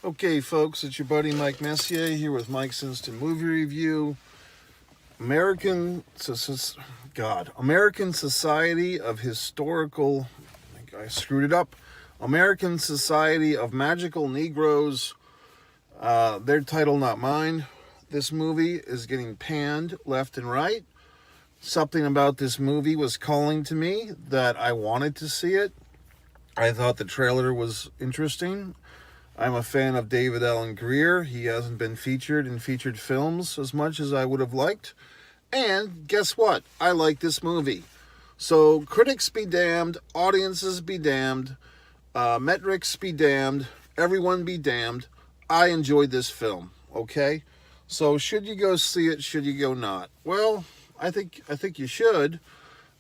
Okay, folks, it's your buddy Mike Messier here with Mike's Instant Movie Review. American Society of Historical, I think I screwed it up. American Society of Magical Negroes. Their title, not mine. This movie is getting panned left and right. Something about this movie was calling to me that I wanted to see it. I thought the trailer was interesting. I'm a fan of David Allen Greer. He hasn't been featured in featured films as much as I would have liked. And guess what? I like this movie. So critics be damned, audiences be damned, metrics be damned, everyone be damned. I enjoyed this film, okay? So should you go see it? Should you go not? Well, I think you should.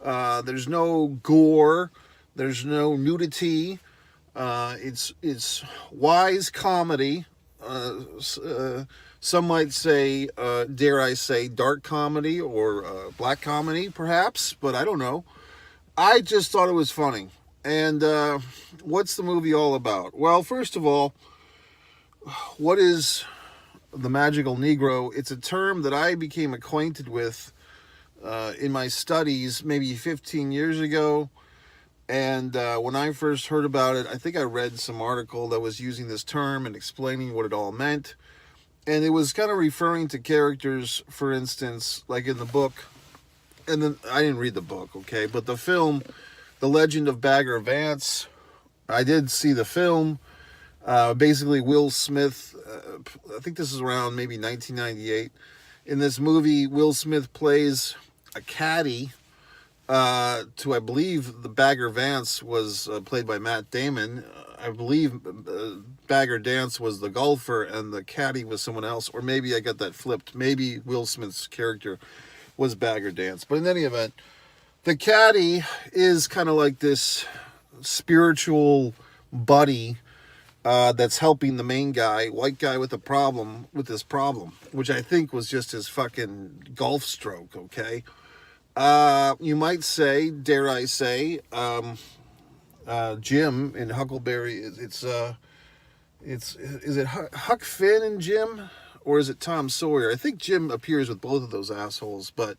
There's no gore. There's no nudity. It's wise comedy. Some might say, dare I say, dark comedy or black comedy, perhaps, but I don't know. I just thought it was funny. And what's the movie all about? Well, first of all, what is the magical Negro? It's a term that I became acquainted with in my studies maybe 15 years ago. And when I first heard about it, I think I read some article that was using this term and explaining what it all meant. And it was kind of referring to characters, for instance, like in the book. And then I didn't read the book, okay? But the film, The Legend of Bagger Vance, I did see the film. Basically, Will Smith, I think this is around maybe 1998. In this movie, Will Smith plays a caddy to, I believe, the Bagger Vance was played by Matt Damon. I believe Bagger Dance was the golfer and the caddy was someone else. Or maybe I got that flipped. Maybe Will Smith's character was Bagger Dance. But in any event, the caddy is kind of like this spiritual buddy that's helping the main guy, white guy with this problem, which I think was just his fucking golf stroke, okay? You might say, dare I say, Jim in Huckleberry. Is it Huck Finn and Jim, or is it Tom Sawyer? I think Jim appears with both of those assholes, but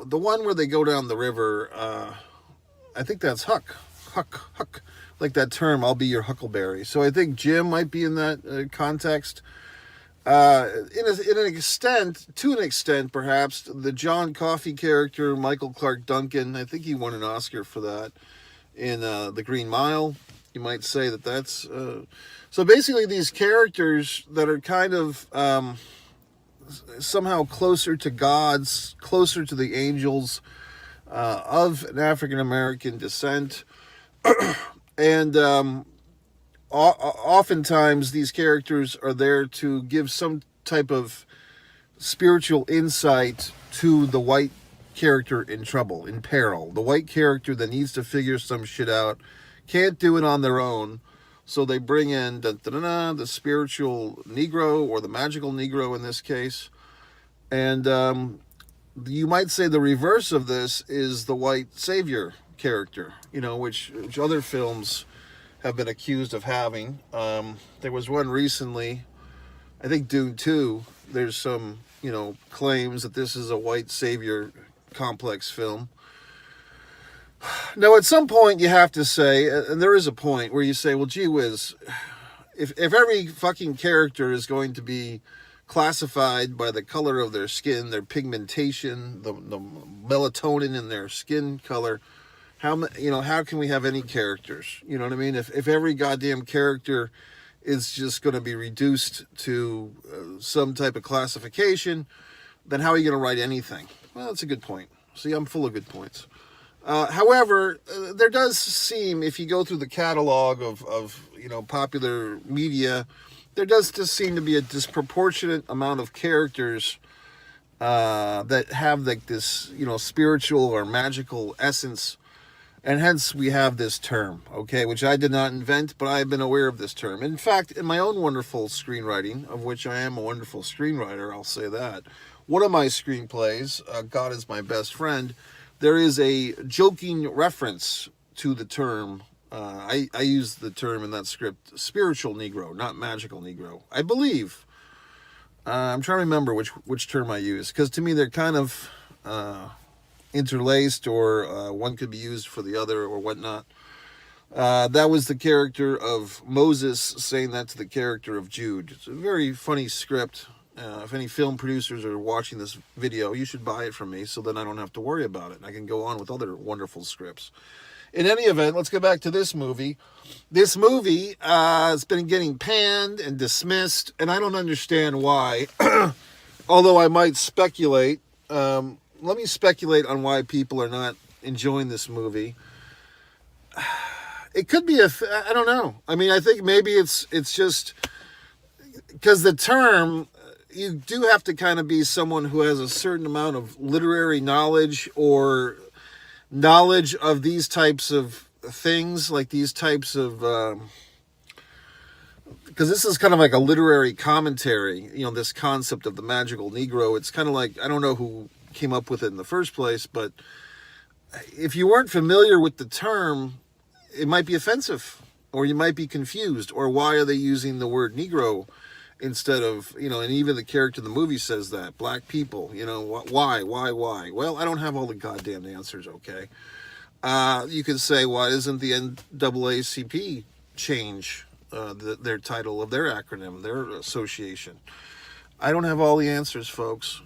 the one where they go down the river, I think that's Huck, like that term. I'll be your Huckleberry. So I think Jim might be in that context. To an extent, perhaps, the John Coffey character, Michael Clark Duncan, I think he won an Oscar for that in The Green Mile. You might say that's... So basically these characters that are kind of somehow closer to gods, closer to the angels of an African-American descent, and... oftentimes these characters are there to give some type of spiritual insight to the white character in trouble, in peril. The white character that needs to figure some shit out, can't do it on their own, so they bring in the spiritual Negro, or the magical Negro in this case. And you might say the reverse of this is the white savior character, which other films have been accused of having. There was one recently, I think Dune 2, there's some, claims that this is a white savior complex film. Now, at some point you have to say, and there is a point where you say, well, gee whiz, if every fucking character is going to be classified by the color of their skin, their pigmentation, the melatonin in their skin color, how can we have any characters? You know what I mean? If every goddamn character is just going to be reduced to some type of classification, then how are you going to write anything? Well, that's a good point. See, I'm full of good points. However, there does seem, if you go through the catalog of popular media, there does just seem to be a disproportionate amount of characters that have like this, spiritual or magical essence. And hence we have this term, okay, which I did not invent, but I have been aware of this term. In fact, in my own wonderful screenwriting, of which I am a wonderful screenwriter, I'll say that, one of my screenplays, God is My Best Friend, there is a joking reference to the term I use the term in that script spiritual Negro, not magical Negro. I believe. I'm trying to remember which term I use, because to me they're kind of interlaced, or one could be used for the other, or whatnot. That was the character of Moses saying that to the character of Jude. It's a very funny script. If any film producers are watching this video, you should buy it from me, so then I don't have to worry about it. And I can go on with other wonderful scripts. In any event, let's get back to this movie. This movie has been getting panned and dismissed, and I don't understand why. Although I might speculate. Let me speculate on why people are not enjoying this movie. It could be I don't know. I mean, I think maybe it's just because the term, you do have to kind of be someone who has a certain amount of literary knowledge, or knowledge of these types of things, like these types of, because this is kind of like a literary commentary, this concept of the magical Negro. It's kind of like, I don't know who came up with it in the first place, but if you weren't familiar with the term, it might be offensive, or you might be confused, or why are they using the word Negro instead of, and even the character in the movie says that, black people, why? Well, I don't have all the goddamn answers, okay? You could say, why isn't the NAACP change their title of their acronym, their association? I don't have all the answers, folks.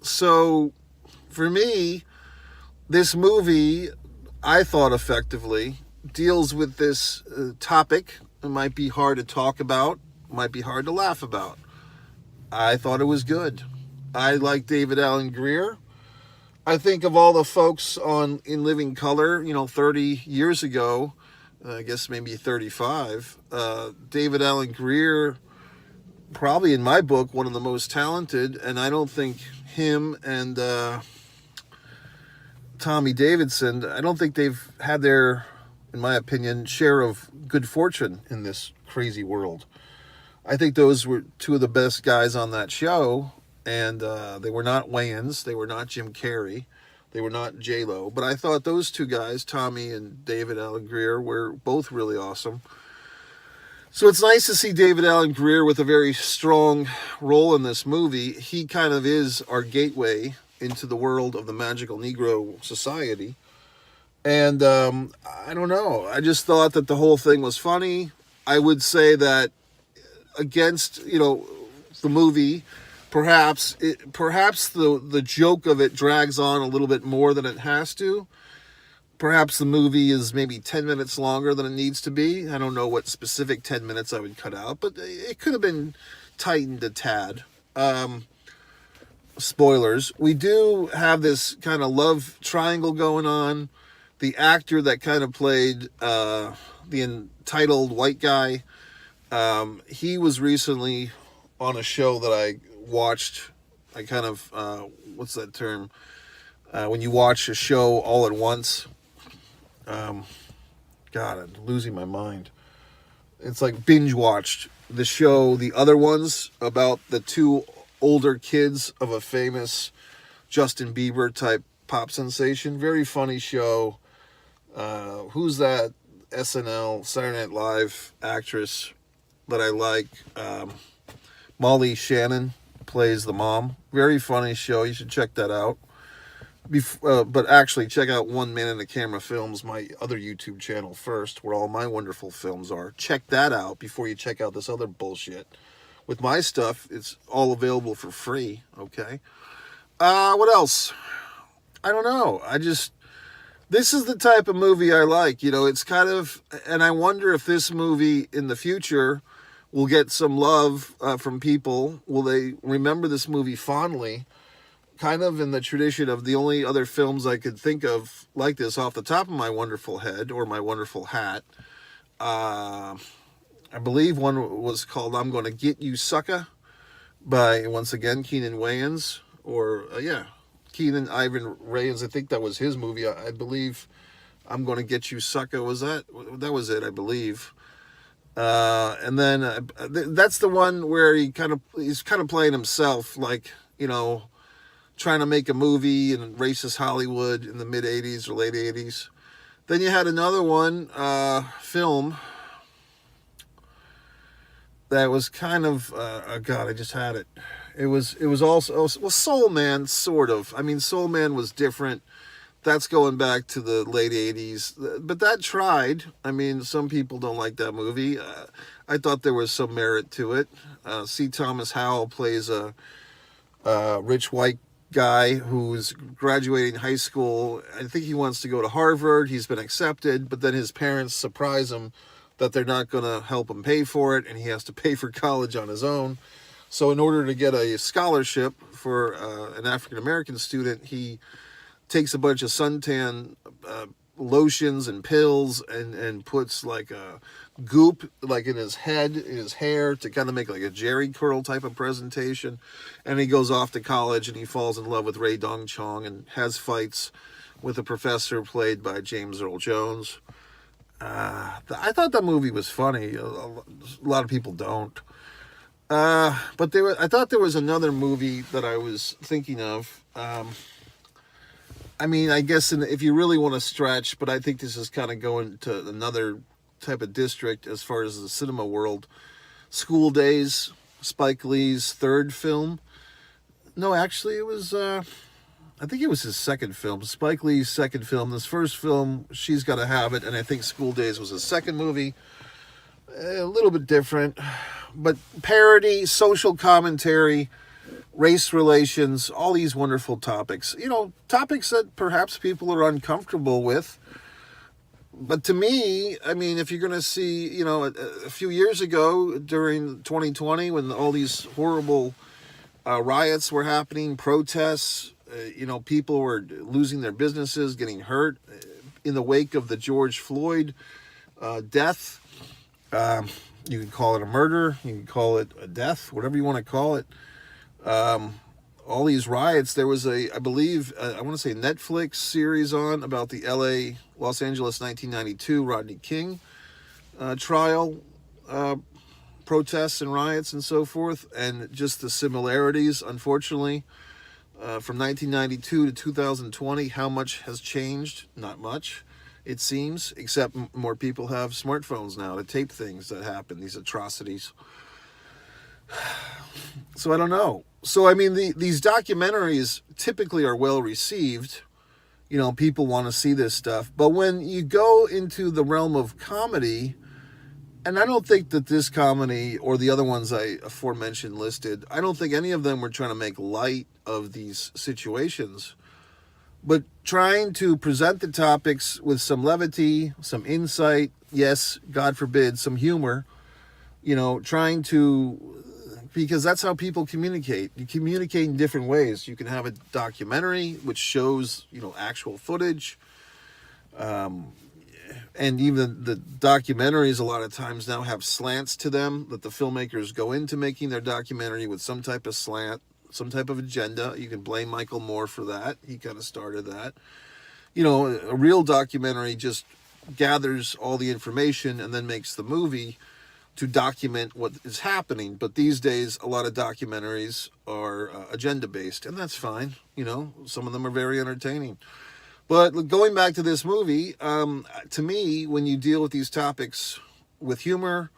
So, for me, this movie, I thought effectively deals with this topic. It might be hard to talk about, might be hard to laugh about. I thought it was good. I like David Alan Grier. I think of all the folks in Living Color, 30 years ago, I guess maybe 35, David Alan Grier, probably in my book, one of the most talented, and I don't think him and Tommy Davidson, I don't think they've had their, in my opinion, share of good fortune in this crazy world. I think those were two of the best guys on that show, and they were not Wayans, they were not Jim Carrey, they were not J-Lo, but I thought those two guys, Tommy and David Alan Grier, were both really awesome. So it's nice to see David Alan Grier with a very strong role in this movie. He kind of is our gateway into the world of the magical Negro society. And I don't know. I just thought that the whole thing was funny. I would say that against, the movie, perhaps the joke of it drags on a little bit more than it has to. Perhaps the movie is maybe 10 minutes longer than it needs to be. I don't know what specific 10 minutes I would cut out, but it could have been tightened a tad. Spoilers. We do have this kind of love triangle going on. The actor that kind of played the entitled white guy, he was recently on a show that I watched. I kind of, what's that term? When you watch a show all at once. God, I'm losing my mind. It's like binge watched the show, The Other Ones, about the two older kids of a famous Justin Bieber type pop sensation. Very funny show. Who's that SNL, Saturday Night Live actress that I like? Molly Shannon plays the mom. Very funny show. You should check that out. But actually, check out One Man in the Camera Films, my other YouTube channel first, where all my wonderful films are. Check that out before you check out this other bullshit. With my stuff, it's all available for free, okay? What else? I don't know. This is the type of movie I like. It's kind of, and I wonder if this movie in the future will get some love from people. Will they remember this movie fondly? Kind of in the tradition of the only other films I could think of like this off the top of my wonderful head, or my wonderful hat. I believe one was called I'm Gonna Get You Sucker, by, once again, Keenan Wayans. Keenan Ivan Wayans. I think that was his movie. I believe I'm Gonna Get You Sucker. That was it, I believe. And then that's the one where he's kind of playing himself, like, trying to make a movie in racist Hollywood in the mid 80s or late 80s. Then you had another one, film, that was kind of, oh God, I just had it. It was also, well, Soul Man, sort of. I mean, Soul Man was different. That's going back to the late 80s. But that tried. I mean, some people don't like that movie. I thought there was some merit to it. C. Thomas Howell plays a rich white guy who's graduating high school. I think he wants to go to Harvard. He's been accepted, but then his parents surprise him that they're not going to help him pay for it, and he has to pay for college on his own. So in order to get a scholarship for an African-American student, he takes a bunch of suntan lotions and pills and puts like a goop like in his head, in his hair, to kind of make like a Jerry curl type of presentation. And he goes off to college and he falls in love with Ray Dong Chong and has fights with a professor played by James Earl Jones. I thought that movie was funny. A lot of people don't. But I thought there was another movie that I was thinking of. I mean, I guess if you really want to stretch, but I think this is kind of going to another type of district as far as the cinema world. School Days, Spike Lee's third film. No, actually, it was, I think it was his second film. Spike Lee's second film. This first film, She's Gotta Have It, and I think School Days was his second movie. A little bit different, but parody, social commentary, race relations, all these wonderful topics. You know, topics that perhaps people are uncomfortable with. But to me, I mean, if you're going to see, you know, a few years ago during 2020 when all these horrible riots were happening, protests, you know, people were losing their businesses, getting hurt in the wake of the George Floyd death. You can call it a murder, you can call it a death, whatever you want to call it. All these riots, there was I believe, I want to say Netflix series on about the Los Angeles 1992 Rodney King trial, protests and riots and so forth, and just the similarities, unfortunately, from 1992 to 2020, how much has changed? Not much, it seems, except more people have smartphones now to tape things that happen, these atrocities. So I don't know. So I mean, these documentaries typically are well received. You know, people want to see this stuff. But when you go into the realm of comedy, and I don't think that this comedy or the other ones I aforementioned listed, I don't think any of them were trying to make light of these situations, but trying to present the topics with some levity, some insight, yes, God forbid, some humor, you know, trying to, because that's how people communicate. You communicate in different ways. You can have a documentary which shows, you know, actual footage. And even the documentaries a lot of times now have slants to them that the filmmakers go into making their documentary with some type of slant, some type of agenda. You can blame Michael Moore for that. He kind of started that. You know, a real documentary just gathers all the information and then makes the movie to document what is happening. But these days, a lot of documentaries are agenda-based, and that's fine. You know, some of them are very entertaining. But going back to this movie, to me, when you deal with these topics with humor,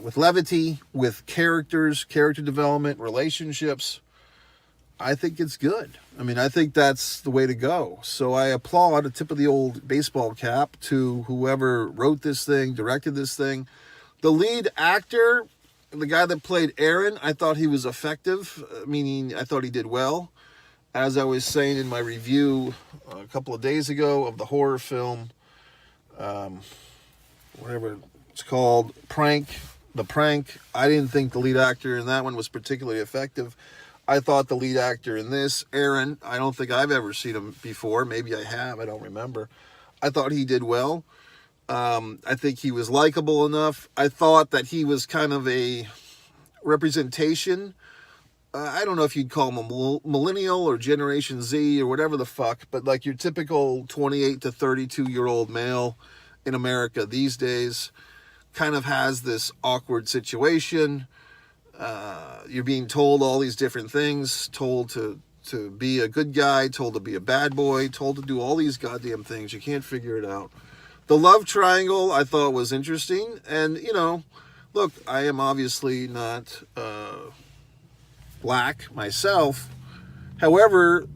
with levity, with characters, character development, relationships, I think it's good. I mean, I think that's the way to go. So I applaud a tip of the old baseball cap to whoever wrote this thing, directed this thing. The lead actor, the guy that played Aaron, I thought he was effective, meaning I thought he did well. As I was saying in my review a couple of days ago of the horror film, whatever it's called, The Prank, I didn't think the lead actor in that one was particularly effective. I thought the lead actor in this, Aaron, I don't think I've ever seen him before. Maybe I have, I don't remember. I thought he did well. I think he was likable enough. I thought that he was kind of a representation. I don't know if you'd call him a millennial or Generation Z or whatever the fuck, but like your typical 28 to 32-year-old male in America these days kind of has this awkward situation. You're being told all these different things, told to to be a good guy, told to be a bad boy, told to do all these goddamn things. You can't figure it out. The love triangle I thought was interesting. And, look, I am obviously not black myself. However,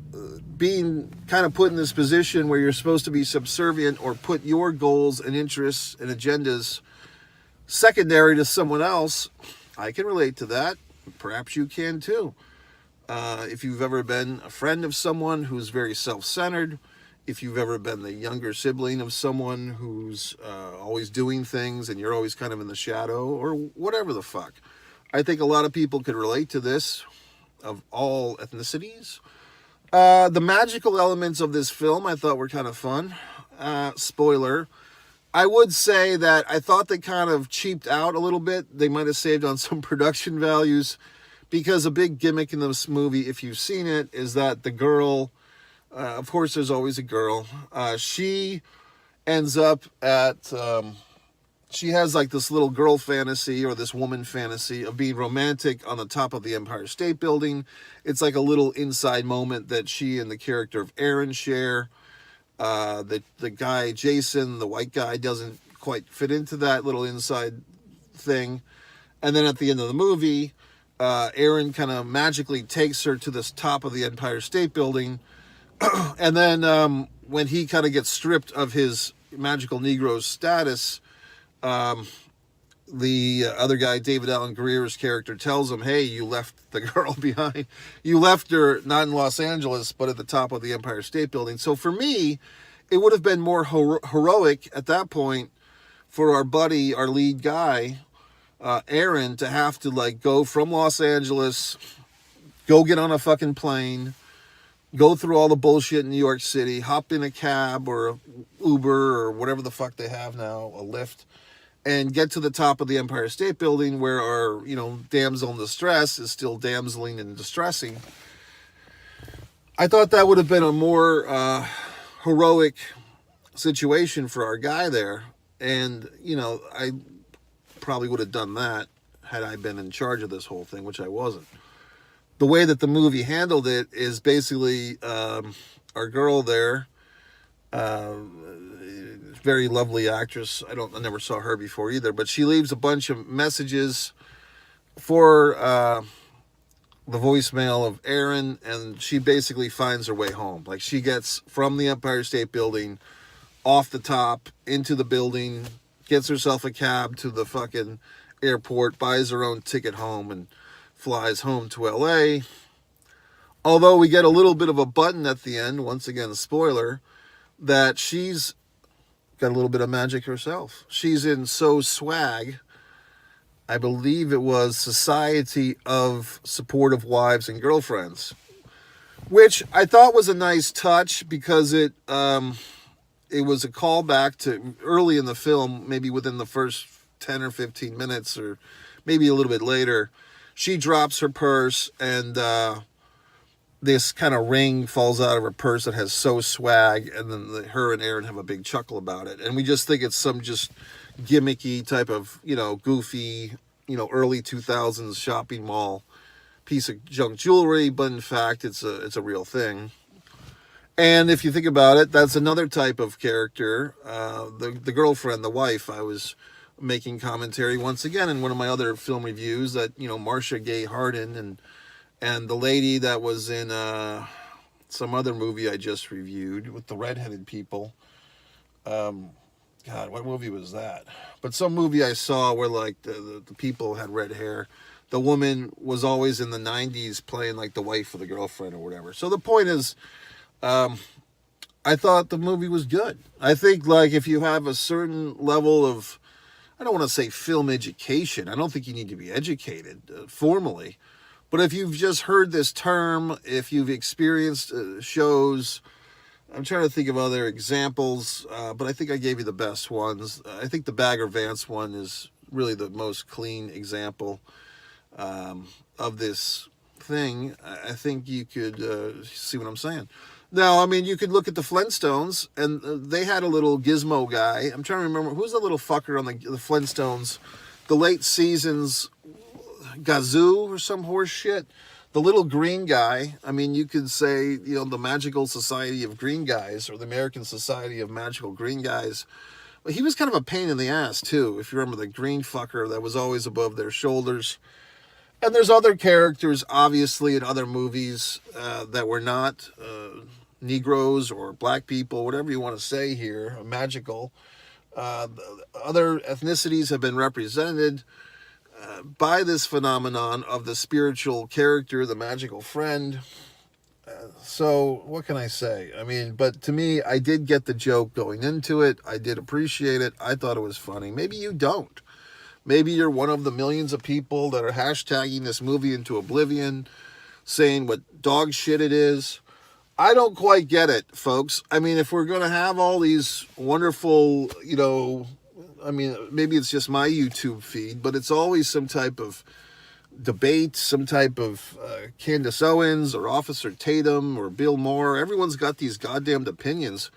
being kind of put in this position where you're supposed to be subservient or put your goals and interests and agendas secondary to someone else, I can relate to that. Perhaps you can too. If you've ever been a friend of someone who's very self-centered, if you've ever been the younger sibling of someone who's always doing things and you're always kind of in the shadow, or whatever the fuck. I think a lot of people could relate to this, of all ethnicities. The magical elements of this film I thought were kind of fun. Spoiler. I would say that I thought they kind of cheaped out a little bit. They might have saved on some production values, because a big gimmick in this movie, if you've seen it, is that the girl, of course there's always a girl, she ends up at, she has like this little girl fantasy, or this woman fantasy, of being romantic on the top of the Empire State Building. It's like a little inside moment that she and the character of Aaron share. The guy, Jason, the white guy, doesn't quite fit into that little inside thing. And then at the end of the movie, Aaron kind of magically takes her to this top of the Empire State Building. And then when he kind of gets stripped of his magical Negroes status, the other guy, David Allen Greer's character, tells him, hey, you left the girl behind. You left her not in Los Angeles, but at the top of the Empire State Building. So for me, it would have been more heroic at that point for our buddy, our lead guy, Aaron, to have to like go from Los Angeles, go get on a fucking plane, go through all the bullshit in New York City, hop in a cab or a Uber or whatever the fuck they have now, a Lyft, and get to the top of the Empire State Building, where our, damsel in distress is still damseling and distressing. I thought that would have been a more heroic situation for our guy there. And, I probably would have done that had I been in charge of this whole thing, which I wasn't. The way that the movie handled it is basically our girl there, very lovely actress. I never saw her before either, but she leaves a bunch of messages for the voicemail of Aaron, and she basically finds her way home. Like, she gets from the Empire State Building off the top into the building, gets herself a cab to the fucking airport, buys her own ticket home, and flies home to LA. Although we get a little bit of a button at the end, once again, spoiler, that she's got a little bit of magic herself. She's in So Swag. I believe it was Society of Supportive Wives and Girlfriends, which I thought was a nice touch, because it was a callback to early in the film, maybe within the first 10 or 15 minutes, or maybe a little bit later. She drops her purse, and this kind of ring falls out of her purse that has So Swag, and then her and Aaron have a big chuckle about it. And we just think it's some just gimmicky type of, goofy, early 2000s shopping mall piece of junk jewelry, but in fact, it's a real thing. And if you think about it, that's another type of character, the girlfriend, the wife. I was making commentary once again in one of my other film reviews that, Marcia Gay Harden and the lady that was in some other movie I just reviewed with the redheaded people. God, what movie was that? But some movie I saw where like the people had red hair. The woman was always in the 90s playing like the wife of the girlfriend or whatever. So the point is, I thought the movie was good. I think like if you have a certain level of, I don't want to say film education. I don't think you need to be educated formally. But if you've just heard this term, if you've experienced shows, I'm trying to think of other examples, but I think I gave you the best ones. I think the Bagger Vance one is really the most clean example of this thing. I think you could see what I'm saying. Now, I mean, you could look at the Flintstones, and they had a little gizmo guy. I'm trying to remember, who's the little fucker on the Flintstones? The late seasons, Gazoo or some horse shit. The little green guy, I mean, you could say, the Magical Society of Green Guys or the American Society of Magical Green Guys. But he was kind of a pain in the ass, too, if you remember the green fucker that was always above their shoulders. And there's other characters, obviously, in other movies that were not Negroes or black people, whatever you want to say here, magical. Other ethnicities have been represented by this phenomenon of the spiritual character, the magical friend. So what can I say? I mean, but to me, I did get the joke going into it. I did appreciate it. I thought it was funny. Maybe you don't. Maybe you're one of the millions of people that are hashtagging this movie into oblivion, saying what dog shit it is. I don't quite get it, folks. I mean, if we're going to have all these wonderful, I mean, maybe it's just my YouTube feed, but it's always some type of debate, some type of Candace Owens or Officer Tatum or Bill Maher. Everyone's got these goddamned opinions.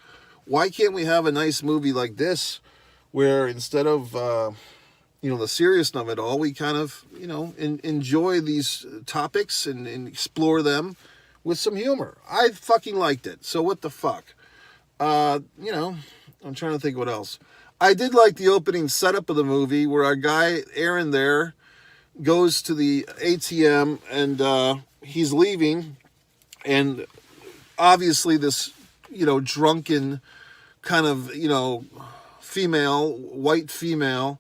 Why can't we have a nice movie like this where instead of, the seriousness of it all, we kind of, enjoy these topics and explore them with some humor. I fucking liked it. So what the fuck? I'm trying to think what else. I did like the opening setup of the movie where our guy, Aaron there, goes to the ATM and he's leaving. And obviously this, drunken kind of, white female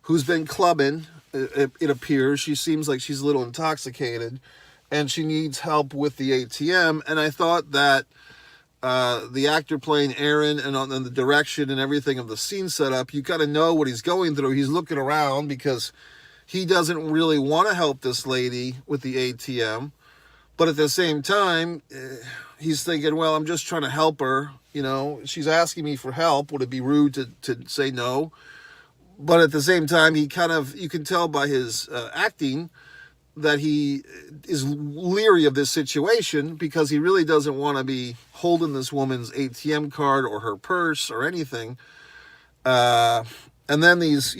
who's been clubbing, it appears. She seems like she's a little intoxicated. And she needs help with the ATM. And I thought that the actor playing Aaron and on the direction and everything of the scene setup, you got to know what he's going through. He's looking around because he doesn't really want to help this lady with the ATM. But at the same time, he's thinking, well, I'm just trying to help her. She's asking me for help. Would it be rude to say no? But at the same time, you can tell by his acting that he is leery of this situation because he really doesn't want to be holding this woman's ATM card or her purse or anything. And then these,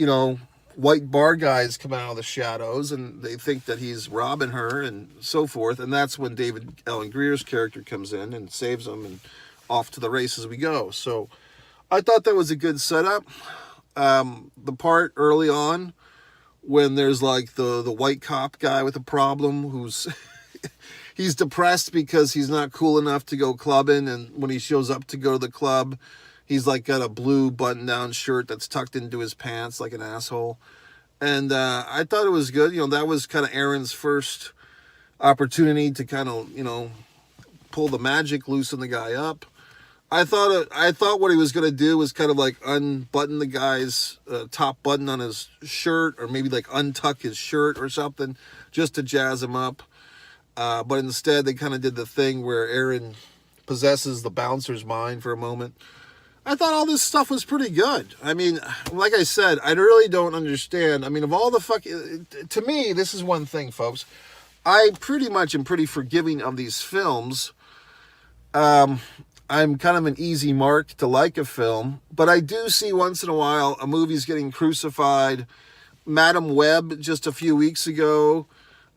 white bar guys come out of the shadows and they think that he's robbing her and so forth. And that's when David Allen Greer's character comes in and saves them and off to the races we go. So I thought that was a good setup. The part early on when there's like the white cop guy with a problem who's he's depressed because he's not cool enough to go clubbing, and when he shows up to go to the club, he's like got a blue button-down shirt that's tucked into his pants like an asshole. And I thought it was good. That was kind of Aaron's first opportunity to kind of, pull the magic, loosen the guy up. I thought what he was going to do was kind of like unbutton the guy's top button on his shirt, or maybe like untuck his shirt or something just to jazz him up. But instead they kind of did the thing where Aaron possesses the bouncer's mind for a moment. I thought all this stuff was pretty good. I mean, like I said, I really don't understand. I mean, of all the to me, this is one thing, folks. I pretty much am pretty forgiving of these films. I'm kind of an easy mark to like a film, but I do see once in a while a movie's getting crucified. Madam Web just a few weeks ago,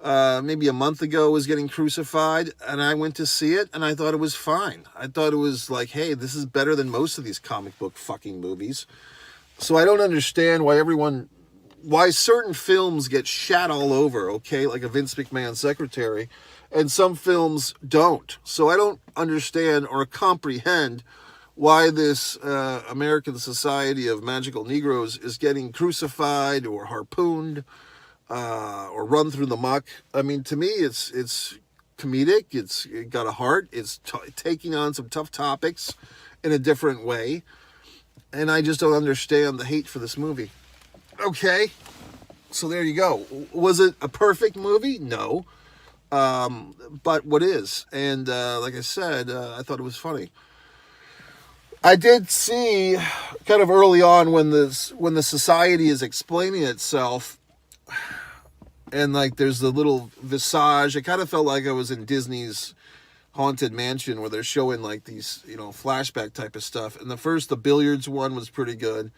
maybe a month ago, was getting crucified, and I went to see it, and I thought it was fine. I thought it was like, hey, this is better than most of these comic book fucking movies. So I don't understand why certain films get shat all over, okay, like a Vince McMahon secretary, and some films don't. So I don't understand or comprehend why this American Society of Magical Negroes is getting crucified or harpooned or run through the muck. I mean, to me, it's comedic. It got a heart. It's taking on some tough topics in a different way. And I just don't understand the hate for this movie. Okay, so there you go. Was it a perfect movie? No. But what is? And like I said, I thought it was funny. I did see kind of early on when the society is explaining itself, and like there's the little visage. It kind of felt like I was in Disney's Haunted Mansion where they're showing like these, flashback type of stuff. And the billiards one was pretty good.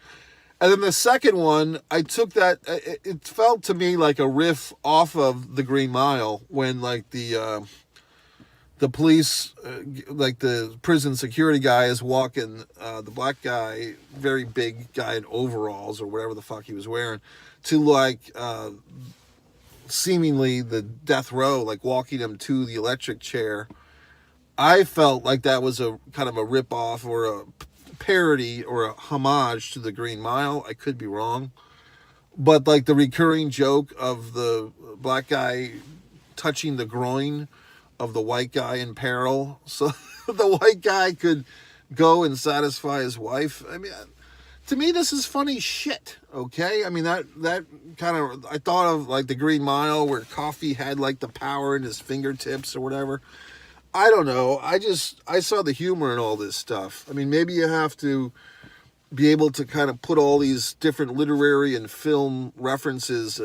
And then the second one, I took that. It felt to me like a riff off of The Green Mile when like the police, like the prison security guy is walking the black guy, very big guy in overalls or whatever the fuck he was wearing, to like seemingly the death row, like walking him to the electric chair. I felt like that was a kind of a rip-off or a parody or a homage to The Green Mile. I could be wrong. But like the recurring joke of the black guy touching the groin of the white guy in peril, so the white guy could go and satisfy his wife. I mean, to me, this is funny shit, okay? I mean, that kind of, I thought of like The Green Mile where Coffee had like the power in his fingertips or whatever. I don't know. I saw the humor in all this stuff. I mean, maybe you have to be able to kind of put all these different literary and film references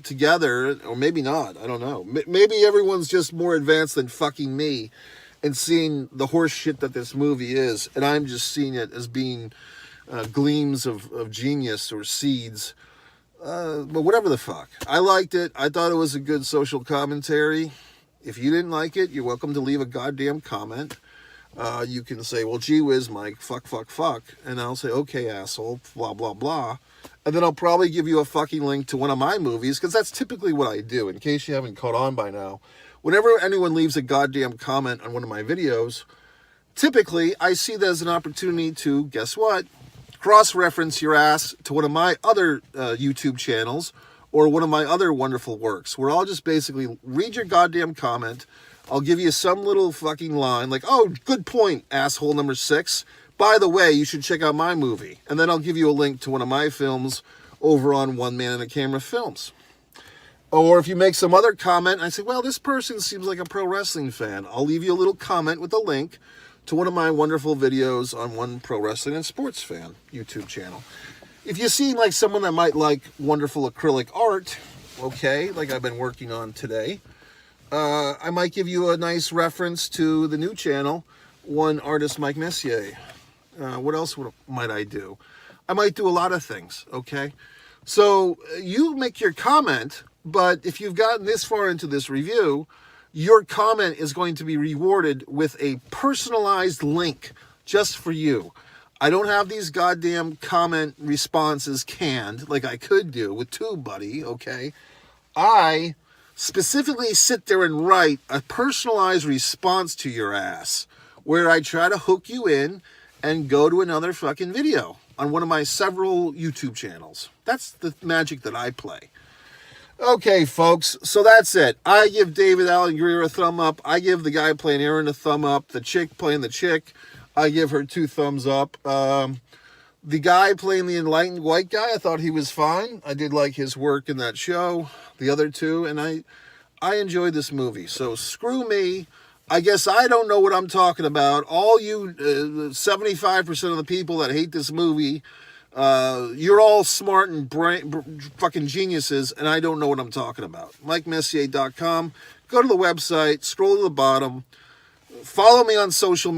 together, or maybe not. I don't know. Maybe everyone's just more advanced than fucking me and seeing the horse shit that this movie is, and I'm just seeing it as being gleams of genius or seeds. But whatever the fuck. I liked it. I thought it was a good social commentary. If you didn't like it, you're welcome to leave a goddamn comment. You can say, well, gee whiz, Mike, fuck. And I'll say, okay, asshole, blah, blah, blah. And then I'll probably give you a fucking link to one of my movies, because that's typically what I do, in case you haven't caught on by now. Whenever anyone leaves a goddamn comment on one of my videos, typically I see that as an opportunity to, guess what, cross-reference your ass to one of my other YouTube channels or one of my other wonderful works, where I'll just basically read your goddamn comment. I'll give you some little fucking line like, oh, good point, asshole number 6. By the way, you should check out my movie. And then I'll give you a link to one of my films over on One Man and a Camera Films. Or if you make some other comment, I say, well, this person seems like a pro wrestling fan. I'll leave you a little comment with a link to one of my wonderful videos on One Pro Wrestling and Sports Fan YouTube channel. If you seem like someone that might like wonderful acrylic art, okay, like I've been working on today, I might give you a nice reference to the new channel, One Artist Mike Messier. What else might I do? I might do a lot of things, okay? So you make your comment, but if you've gotten this far into this review, your comment is going to be rewarded with a personalized link just for you. I don't have these goddamn comment responses canned like I could do with TubeBuddy, okay? I specifically sit there and write a personalized response to your ass where I try to hook you in and go to another fucking video on one of my several YouTube channels. That's the magic that I play. Okay, folks, so that's it. I give David Allen Greer a thumb up. I give the guy playing Aaron a thumb up. The chick playing the chick, I give her 2 thumbs up. The guy playing the enlightened white guy, I thought he was fine. I did like his work in that show. The other two, and I enjoyed this movie. So screw me. I guess I don't know what I'm talking about. All you 75% of the people that hate this movie, you're all smart and fucking geniuses, and I don't know what I'm talking about. MikeMessier.com. Go to the website, scroll to the bottom, follow me on social media.